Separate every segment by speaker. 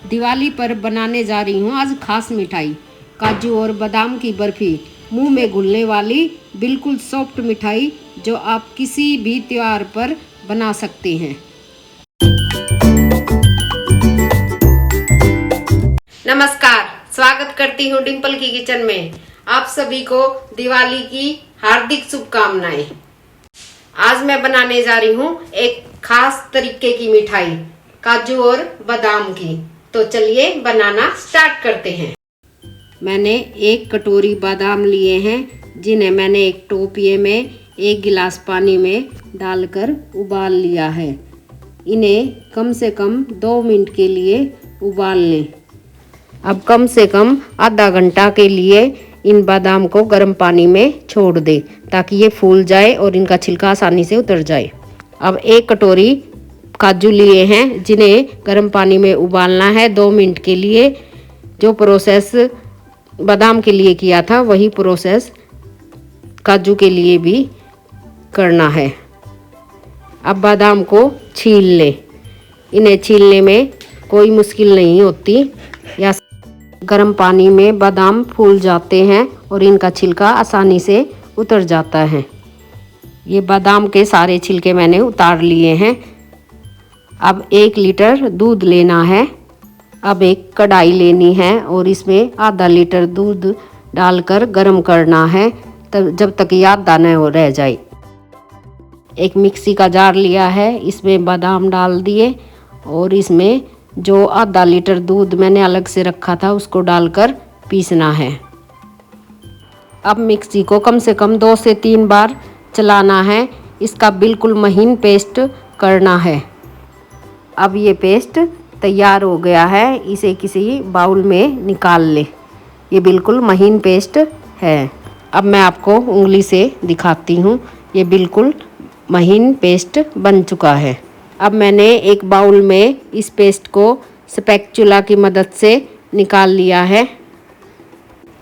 Speaker 1: दिवाली पर बनाने जा रही हूँ आज खास मिठाई, काजू और बादाम की बर्फी। मुंह में घुलने वाली बिल्कुल सॉफ्ट मिठाई जो आप किसी भी त्योहार पर बना सकते हैं। नमस्कार, स्वागत करती हूँ डिम्पल की किचन में। आप सभी को दिवाली की हार्दिक शुभकामनाएं। आज मैं बनाने जा रही हूँ एक खास तरीके की मिठाई, काजू और बादाम की। तो चलिए बनाना स्टार्ट करते हैं। मैंने 1 कटोरी बादाम लिए हैं, जिन्हें मैंने एक टोपिये में 1 गिलास पानी में डालकर उबाल लिया है। इन्हें कम से कम 2 मिनट के लिए उबाल लें। अब कम से कम आधा घंटा के लिए इन बादाम को गर्म पानी में छोड़ दें ताकि ये फूल जाए और इनका छिलका आसानी से उतर जाए। अब 1 कटोरी काजू लिए हैं, जिन्हें गर्म पानी में उबालना है 2 मिनट के लिए। जो प्रोसेस बादाम के लिए किया था वही प्रोसेस काजू के लिए भी करना है। अब बादाम को छील लें। इन्हें छीलने में कोई मुश्किल नहीं होती। या गर्म पानी में बादाम फूल जाते हैं और इनका छिलका आसानी से उतर जाता है। ये बादाम के सारे छिलके मैंने उतार लिए हैं। अब 1 लीटर दूध लेना है। अब एक कढ़ाई लेनी है और इसमें आधा लीटर दूध डालकर गर्म करना है तब जब तक ये आधा न हो रह जाए। एक मिक्सी का जार लिया है, इसमें बादाम डाल दिए और इसमें जो आधा लीटर दूध मैंने अलग से रखा था उसको डालकर पीसना है। अब मिक्सी को कम से कम 2 से 3 बार चलाना है। इसका बिल्कुल महीन पेस्ट करना है। अब ये पेस्ट तैयार हो गया है, इसे किसी बाउल में निकाल ले। ये बिल्कुल महीन पेस्ट है। अब मैं आपको उंगली से दिखाती हूँ, ये बिल्कुल महीन पेस्ट बन चुका है। अब मैंने एक बाउल में इस पेस्ट को स्पैचुला की मदद से निकाल लिया है।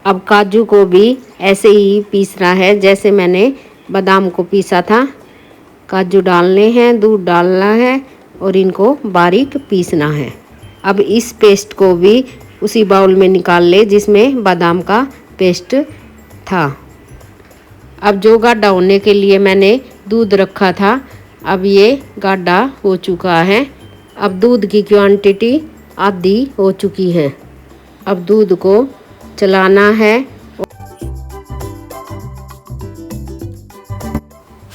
Speaker 1: अब काजू को भी ऐसे ही पीसना है जैसे मैंने बादाम को पीसा था। काजू डालने हैं, दूध डालना है और इनको बारीक पीसना है। अब इस पेस्ट को भी उसी बाउल में निकाल ले जिसमें बादाम का पेस्ट था। अब जो गाढ़ा होने के लिए मैंने दूध रखा था, अब ये गाढ़ा हो चुका है। अब दूध की क्वांटिटी आधी हो चुकी है। अब दूध को चलाना है।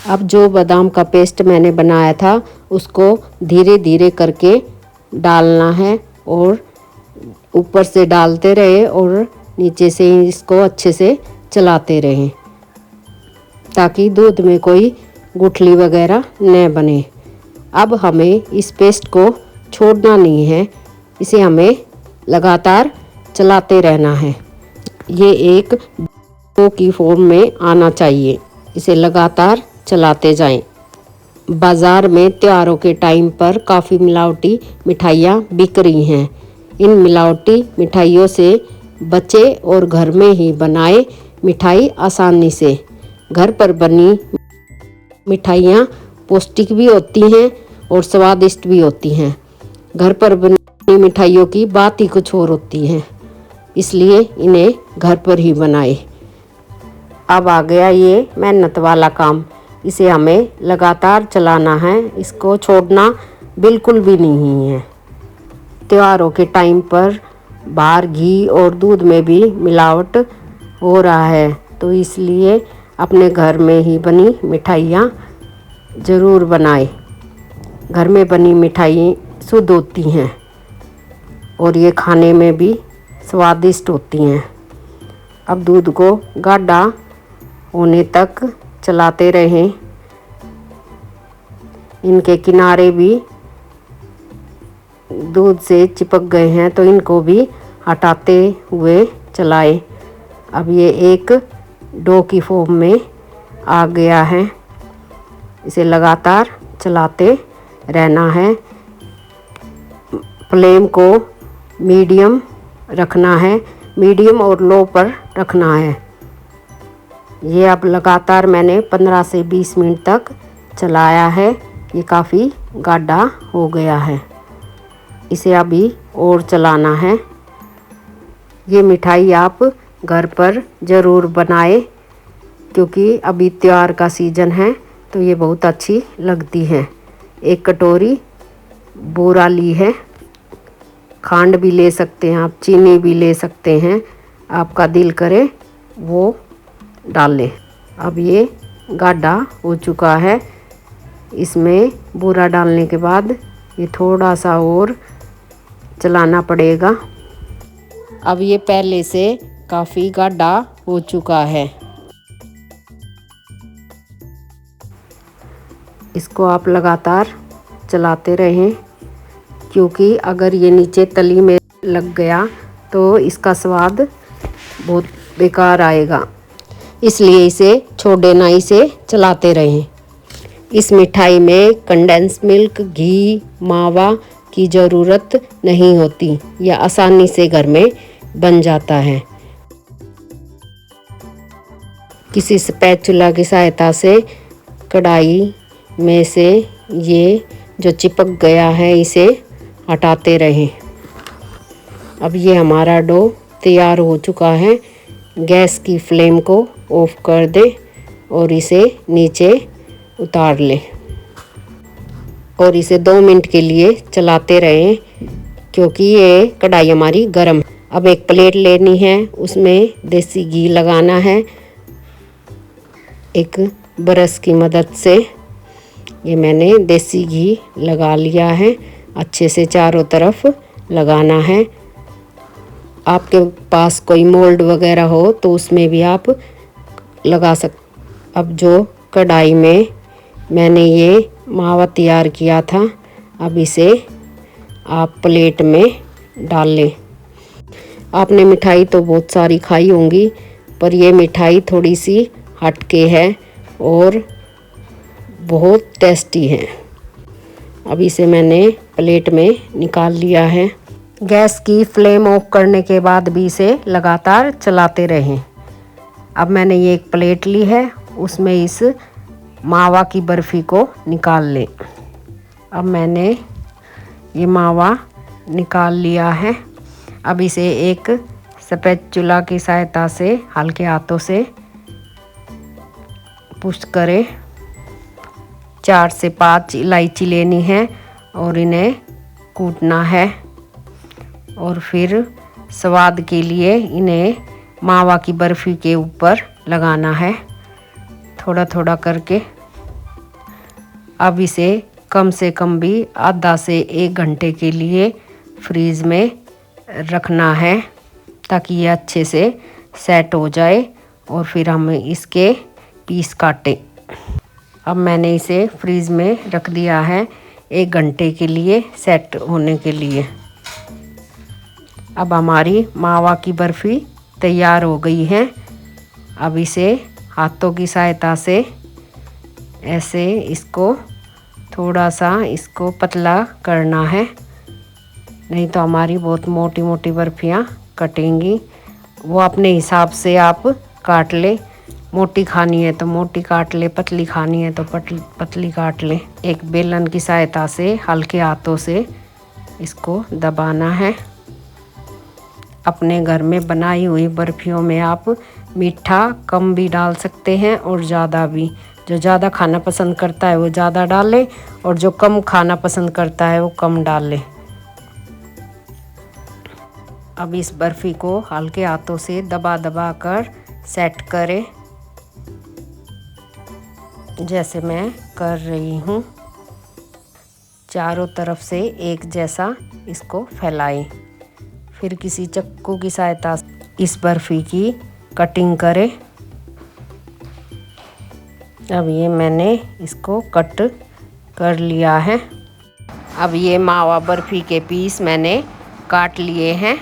Speaker 1: अब जो बादाम का पेस्ट मैंने बनाया था उसको धीरे धीरे करके डालना है और ऊपर से डालते रहे और नीचे से इसको अच्छे से चलाते रहें ताकि दूध में कोई गुठली वगैरह न बने। अब हमें इस पेस्ट को छोड़ना नहीं है, इसे हमें लगातार चलाते रहना है। ये एक डो की फॉर्म में आना चाहिए। इसे लगातार चलाते जाएं। बाज़ार में त्योहारों के टाइम पर काफ़ी मिलावटी मिठाइयाँ बिक रही हैं। इन मिलावटी मिठाइयों से बचे और घर में ही बनाए मिठाई आसानी से। घर पर बनी मिठाइयाँ पौष्टिक भी होती हैं और स्वादिष्ट भी होती हैं। घर पर बनी मिठाइयों की बात ही कुछ और होती है, इसलिए इन्हें घर पर ही बनाए। अब आ गया ये मेहनत वाला काम। इसे हमें लगातार चलाना है, इसको छोड़ना बिल्कुल भी नहीं है। त्योहारों के टाइम पर बाहर घी और दूध में भी मिलावट हो रहा है, तो इसलिए अपने घर में ही बनी मिठाइयाँ ज़रूर बनाएं। घर में बनी मिठाई शुद्ध होती हैं और ये खाने में भी स्वादिष्ट होती हैं। अब दूध को गाढ़ा होने तक चलाते रहें। इनके किनारे भी दूध से चिपक गए हैं तो इनको भी हटाते हुए चलाएं। अब ये एक डो की फॉर्म में आ गया है। इसे लगातार चलाते रहना है। फ्लेम को मीडियम रखना है, मीडियम और लो पर रखना है। ये अब लगातार मैंने 15 से 20 मिनट तक चलाया है। ये काफ़ी गाढ़ा हो गया है। इसे अभी और चलाना है। ये मिठाई आप घर पर ज़रूर बनाएं, क्योंकि अभी त्योहार का सीज़न है तो ये बहुत अच्छी लगती है। एक कटोरी बूरा ली है, खांड भी ले सकते हैं आप, चीनी भी ले सकते हैं, आपका दिल करे वो डालें। अब ये गाढ़ा हो चुका है, इसमें बूरा डालने के बाद ये थोड़ा सा और चलाना पड़ेगा। अब ये पहले से काफ़ी गाढ़ा हो चुका है। इसको आप लगातार चलाते रहें, क्योंकि अगर ये नीचे तली में लग गया तो इसका स्वाद बहुत बेकार आएगा, इसलिए इसे छोड़े ना, इसे चलाते रहें। इस मिठाई में कंडेंस मिल्क, घी, मावा की ज़रूरत नहीं होती, यह आसानी से घर में बन जाता है। किसी स्पैचुला की सहायता से कढ़ाई में से ये जो चिपक गया है इसे हटाते रहें। अब ये हमारा डो तैयार हो चुका है। गैस की फ्लेम को ऑफ कर दें और इसे नीचे उतार लें और इसे 2 मिनट के लिए चलाते रहें, क्योंकि ये कढ़ाई हमारी गर्म। अब एक प्लेट लेनी है, उसमें देसी घी लगाना है। एक ब्रश की मदद से ये मैंने देसी घी लगा लिया है, अच्छे से चारों तरफ लगाना है। आपके पास कोई मोल्ड वगैरह हो तो उसमें भी आप लगा अब जो कढ़ाई में मैंने ये मावा तैयार किया था, अब इसे आप प्लेट में डाल लें। आपने मिठाई तो बहुत सारी खाई होंगी, पर ये मिठाई थोड़ी सी हटके है और बहुत टेस्टी है। अब इसे मैंने प्लेट में निकाल लिया है। गैस की फ्लेम ऑफ करने के बाद भी इसे लगातार चलाते रहें। अब मैंने ये एक प्लेट ली है, उसमें इस मावा की बर्फ़ी को निकाल लें। अब मैंने ये मावा निकाल लिया है। अब इसे एक स्पैचुला की सहायता से हल्के हाथों से पुश करें। 4 से 5 इलायची लेनी है और इन्हें कूटना है, और फिर स्वाद के लिए इन्हें मावा की बर्फ़ी के ऊपर लगाना है, थोड़ा थोड़ा करके। अब इसे कम से कम भी आधा से 1 घंटे के लिए फ्रीज़ में रखना है, ताकि ये अच्छे से सेट हो जाए और फिर हम इसके पीस काटें। अब मैंने इसे फ्रीज़ में रख दिया है 1 घंटे के लिए सेट होने के लिए। अब हमारी मावा की बर्फ़ी तैयार हो गई है। अब इसे हाथों की सहायता से ऐसे इसको थोड़ा सा इसको पतला करना है, नहीं तो हमारी बहुत मोटी मोटी बर्फ़ियाँ कटेंगी। वो अपने हिसाब से आप काट ले, मोटी खानी है तो मोटी काट ले, पतली खानी है तो पतली काट ले। एक बेलन की सहायता से हल्के हाथों से इसको दबाना है। अपने घर में बनाई हुई बर्फ़ियों में आप मीठा कम भी डाल सकते हैं और ज़्यादा भी। जो ज़्यादा खाना पसंद करता है वो ज़्यादा डाले, और जो कम खाना पसंद करता है वो कम डाले। अब इस बर्फ़ी को हल्के हाथों से दबा दबा कर सेट करें, जैसे मैं कर रही हूँ। चारों तरफ से एक जैसा इसको फैलाएं। फिर किसी चाकू की सहायता से इस बर्फ़ी की कटिंग करें। अब ये मैंने इसको कट कर लिया है। अब ये मावा बर्फ़ी के पीस मैंने काट लिए हैं।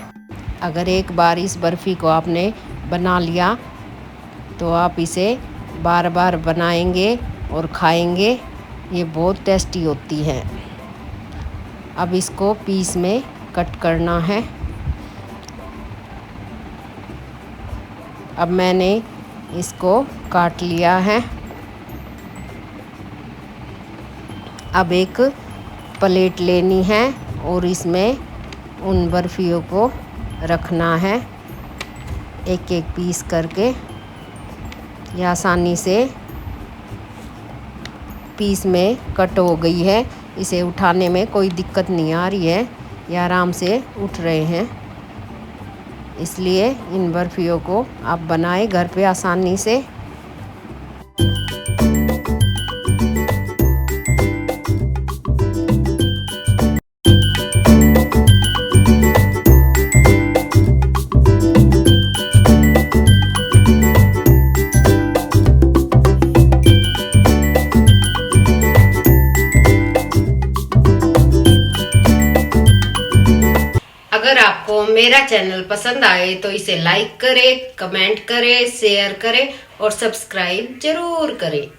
Speaker 1: अगर एक बार इस बर्फ़ी को आपने बना लिया तो आप इसे बार बार बनाएंगे और खाएंगे, ये बहुत टेस्टी होती है। अब इसको पीस में कट करना है। अब मैंने इसको काट लिया है। अब एक प्लेट लेनी है और इसमें उन बर्फियों को रखना है एक एक पीस करके। ये आसानी से पीस में कट हो गई है, इसे उठाने में कोई दिक्कत नहीं आ रही है, ये आराम से उठ रहे हैं। इसलिए इन बर्फियों को आप बनाएं घर पे आसानी से। अगर आपको मेरा चैनल पसंद आए तो इसे लाइक करें, कमेंट करें, शेयर करें और सब्सक्राइब जरूर करें।